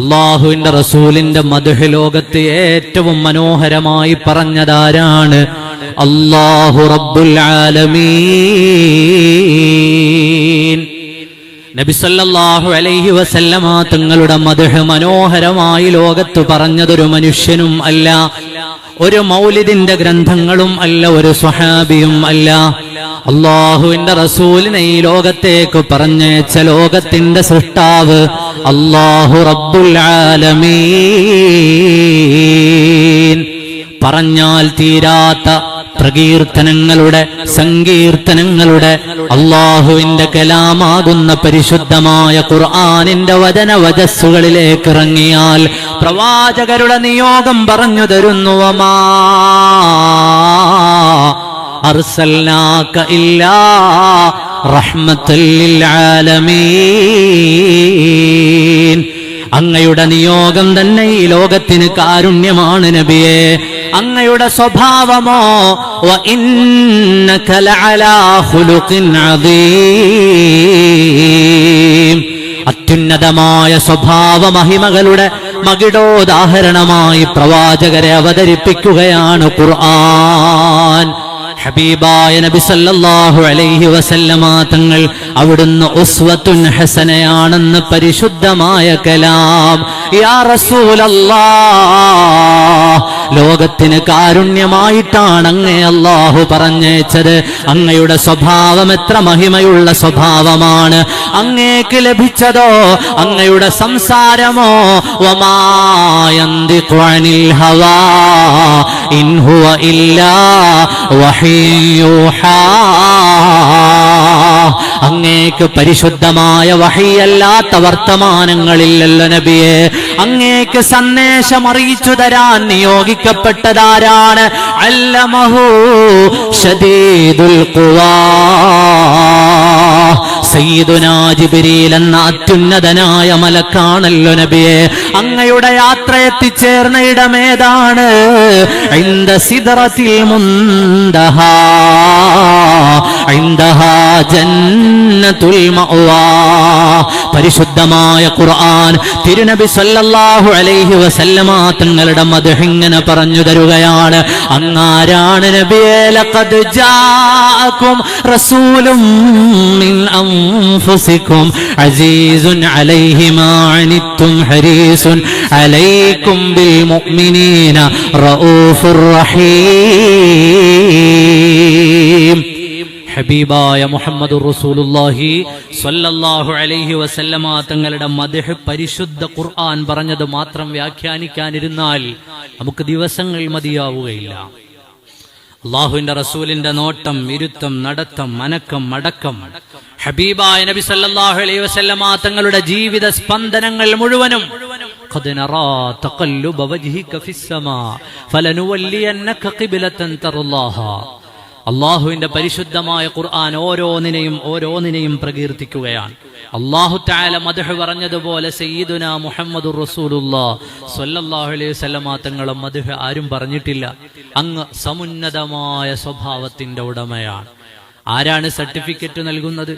അല്ലാഹുവിന്റെ റസൂലിന്റെ മദ്ഹ് ലോകത്ത് ഏറ്റവും മനോഹരമായി പറഞ്ഞതാരാണ്? അല്ലാഹു റബ്ബുൽ ആലമീൻ. നബി സല്ലല്ലാഹു അലൈഹി വസല്ലമ തങ്ങളുടെ മദ്ഹ് മനോഹരമായി ലോകത്ത് പറഞ്ഞതൊരു മനുഷ്യനും അല്ല, ഒരു മൗലിദിന്റെ ഗ്രന്ഥങ്ങളും അല്ല, ഒരു സ്വഹാബിയും അല്ല. അല്ലാഹുവിന്റെ റസൂലിനെ ഈ ലോകത്തേക്ക് പറഞ്ഞയച്ച ലോകത്തിന്റെ സൃഷ്ടാവ് അല്ലാഹു റബ്ബുൽ ആലമീൻ. പറഞ്ഞാൽ തീരാത്ത പ്രകീർത്തനങ്ങളുടെ സങ്കീർത്തനങ്ങളുടെ അല്ലാഹുവിന്റെ കലാമാകുന്ന പരിശുദ്ധമായ ഖുർആനിന്റെ വചനവചസ്സുകളിലേക്ക് ഇറങ്ങിയാൽ പ്രവാചകരുടെ നിയോഗം പറഞ്ഞു തരുന്നു. വമാ അർസൽനാക ഇല്ലാ റഹ്മത്തൽ ലിൽ ആലമീൻ. അങ്ങയുടെ നിയോഗം തന്നെ ഈ ലോകത്തിന് കാരുണ്യമാണ് നബിയേ. അങ്ങയുടെ സ്വഭാവമോ വഇന്നക ലഅലാ ഖുലുഖിൻ അദീം. അത്യുന്നതമായ സ്വഭാവ മഹിമകളുടെ മകിടോദാഹരണമായി പ്രവാചകരെ അവതരിപ്പിക്കുകയാണ് ഖുർആൻ. ഹബീബായ നബി സല്ലല്ലാഹു അലൈഹി വസല്ലമ തങ്ങൾ അവിടുന്ന് ഉസ്വത്തുൻ ഹസനയാണെന്ന് പരിശുദ്ധമായ കലാം. യാ റസൂലല്ലാഹ്, ലോകത്തിന് കാരുണ്യമായിട്ടാണ് അങ്ങേ അല്ലാഹു പറഞ്ഞയച്ചത്. അങ്ങയുടെ സ്വഭാവം എത്ര മഹിമയുള്ള സ്വഭാവമാണ്. അങ്ങേക്ക് ലഭിച്ചതോ അങ്ങയുടെ സംസാരമോ വമാ യന്തിഖു അനിൽ ഹവാ ഇൻ ഹുവ ഇല്ലാ വഹയ്യൂഹാ. അങ്ങേക്ക് പരിശുദ്ധമായ വഹിയല്ലാത്ത വർത്തമാനങ്ങളില്ലല്ലോ നബിയെ. അങ്ങേക്ക് സന്ദേശം അറിയിച്ചു തരാൻ നിയോഗിക്കപ്പെട്ടതാരാണ്? അല്ലമഹു ശദീദുൽ ഖുവാ. സയ്യിദുനാ ജിബ്രീൽ എന്ന അത്യുന്നതനായ മലക്കാണല്ലോ നബിയെ. അങ്ങയുടെ യാത്ര എത്തിച്ചേർന്ന ഇടമേതാണ്? ഇൻദ സിദ്റത്തിൽ മുൻതഹാ ഇൻദഹാ ജന്നത്തുൽ മഅവാ. പരിശുദ്ധമായ ഖുർആൻ തിരുനബി സല്ലല്ലാഹു അലൈഹി വസല്ലമ തങ്ങളുടെ മദ്ഹ് ഇങ്ങനെ പറഞ്ഞു തരുകയാണ്. അങ്ങാരാണ് നബിയേ? ലഖദ് ജാഅകും റസൂലും മിൻ അൻഫുസികും അസീസുൻ അലൈഹി മാ അനിത്തും ഹരീസുൻ അലൈക്കും ബിൽ മുഅ്മിനീന റഊഫുർ റഹീം. ഹബീബായ മുഹമ്മദുർ റസൂലുള്ളാഹി സ്വല്ലല്ലാഹു അലൈഹി വസല്ലമ തങ്ങളുടെ മദ്ഹ് പരിശുദ്ധ ഖുർആൻ പറഞ്ഞത് മാത്രം വ്യാഖ്യാനിക്കാനിരുന്നാൽ നമുക്ക് ദിവസങ്ങൾ മതിയാവുകയില്ല. അല്ലാഹുവിന്റെ റസൂലിന്റെ നോട്ടം, ഇരുത്തം, നടത്തം, അനക്കം, മടക്കം, ഹബീബായ നബി സല്ലല്ലാഹു അലൈഹി വസല്ലമ തങ്ങളുടെ ജീവിത സ്പന്ദനങ്ങൾ മുഴുവനും ഖദ് നറാ തഖല്ലുബ വജ്ഹിക ഫിസ്സമാ ഫലനുവല്ലിയന്നക ഖിബ്ലതൻ തർലാഹാ. അല്ലാഹുവിന്റെ പരിശുദ്ധമായ ഖുർആൻ ഓരോന്നിനെയും പ്രകീർത്തിക്കുകയാണ്. അല്ലാഹു തആല മദ്ഹ് പറഞ്ഞതുപോലെ സയ്യിദുനാ മുഹമ്മദുർ റസൂലുള്ളാഹി സ്വല്ലല്ലാഹു അലൈഹി വസല്ലമ തങ്ങളുടെ മദ്ഹ് ആരും പറഞ്ഞിട്ടില്ല. അങ്ങ് സമുന്നതമായ സ്വഭാവത്തിന്റെ ഉടമയാണ്. ആരാണ് സർട്ടിഫിക്കറ്റ് നൽകുന്നത്?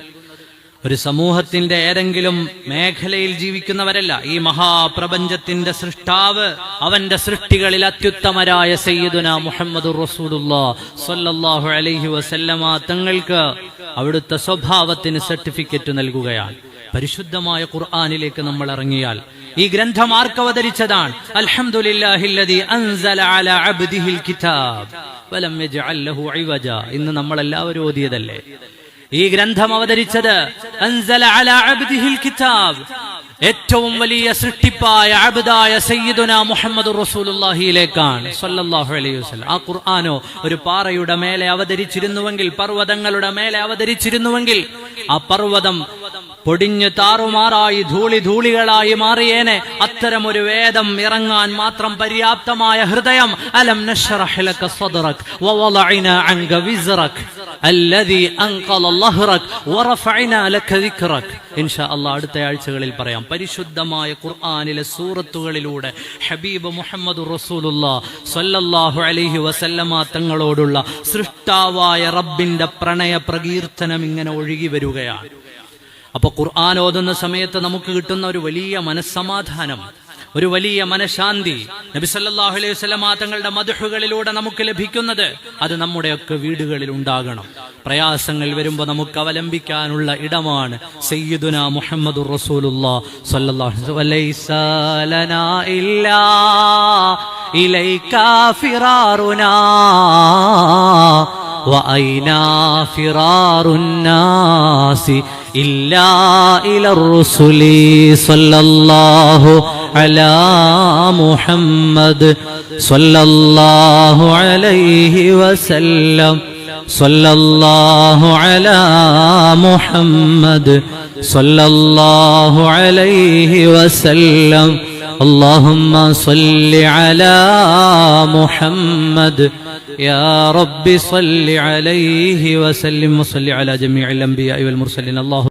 ഒരു സമൂഹത്തിന്റെ ഏതെങ്കിലും മേഖലയിൽ ജീവിക്കുന്നവരല്ല. ഈ മഹാപ്രപഞ്ചത്തിന്റെ സൃഷ്ടാവ്, അവന്റെ സൃഷ്ടികളിൽ അത്യുത്തമരായ സയ്യിദുനാ മുഹമ്മദുർ റസൂലുള്ളാഹി സ്വല്ലല്ലാഹു അലൈഹി വസല്ലമ തങ്ങൾക്ക് അവിടുത്തെ സ്വഭാവത്തിന് സർട്ടിഫിക്കറ്റ് നൽകുകയാണ്. പരിശുദ്ധമായ ഖുർആനിലേക്ക് നമ്മൾ ഇറങ്ങിയാൽ ഈ ഗ്രന്ഥം ആർക്ക് അവതരിച്ചതാണ്? അൽഹംദുലില്ലാഹില്ലദീ അൻസല അലാ അബ്ദിഹിൽ കിതാബ് വലം യജ്അൽ ലഹു ഇവജ. ഇന്ന് നമ്മൾ എല്ലാവരും ഓതിയതല്ലേ? ഈ ഗ്രന്ഥം അവതരിച്ചത് അൻസല അലാ അബ്ദിഹിൽ കിതാബ്, ഏറ്റവും വലിയ സൃഷ്ടിപ്പായ അബ്ദായ സയ്യിദുനാ മുഹമ്മദുർ റസൂലുള്ളാഹിയിലേക്കാണ് സ്വല്ലല്ലാഹു അലൈഹി വസല്ലം. ആ ഖുർആനോ ഒരു പാറയുടെ മേലെ അവതരിച്ചിരുന്നുവെങ്കിൽ, പർവ്വതങ്ങളുടെ മേലെ അവതരിച്ചിരുന്നുവെങ്കിൽ, ആ പർവ്വതം പൊടിഞ്ഞു താറുമാറായി ധൂളികളായി മാറിയേനെ. അത്തരമൊരു വേദം ഇറങ്ങാൻ മാത്രം പര്യാപ്തമായ ഹൃദയം. അലം നശ്റഹ് ലക സദ്റക വവളഅനാ അൻക വിസ്റക അല്ലദീ അൻഖള ലഹ്റക വറഫഅനാ ലക ദിക്റക. ഇൻഷാ അല്ലാഹ് അടുത്ത ആഴ്ചകളിൽ പറയാം. പരിശുദ്ധമായ ഖുർആനിലെ സൂറത്തുകളിലൂടെ ഹബീബ് മുഹമ്മദുർ റസൂലുള്ളാഹി സ്വല്ലല്ലാഹു അലൈഹി വസല്ലമ തങ്ങളോടുള്ള സൃഷ്ടാവായ റബ്ബിന്റെ പ്രണയ പ്രകീർത്തനം ഇങ്ങനെ ഒഴുകി വരികയാണ്. അപ്പൊ ഖുർആൻ ഓതുന്ന സമയത്ത് നമുക്ക് കിട്ടുന്ന ഒരു വലിയ മനസ്സമാധാനം, ഒരു വലിയ മനഃശാന്തി നബി സല്ലല്ലാഹു അലൈഹി വസല്ലമ തങ്ങളുടെ മദ്ഹുകളിലൂടെ നമുക്ക് ലഭിക്കുന്നത് അത് നമ്മുടെയൊക്കെ വീടുകളിൽ ഉണ്ടാകണം. പ്രയാസങ്ങൾ വരുമ്പോൾ നമുക്ക് അവലംബിക്കാനുള്ള ഇടമാണ് സയ്യിദുനാ മുഹമ്മദുർ റസൂലുള്ളാഹി സ്വല്ലല്ലാഹു അലൈഹി വസല്ലം. ഇല്ലാ ഇലൈകാ ഫിറാറുനാ വഅൈനാ ഫിറാറുന്നാസി ഇല്ലാ ഇലർ റസൂലി സ്വല്ലല്ലാഹു അലാ മുഹമ്മദ് സ്വല്ലല്ലാഹു അലൈഹി വസല്ലം. സ്വല്ലല്ലാഹു അലാ മുഹമ്മദ് സ്വല്ലല്ലാഹു അലൈഹി വസല്ലം. اللهم صل على محمد يا رب صل عليه وسلم وصل على جميع الأنبياء والمرسلين. الله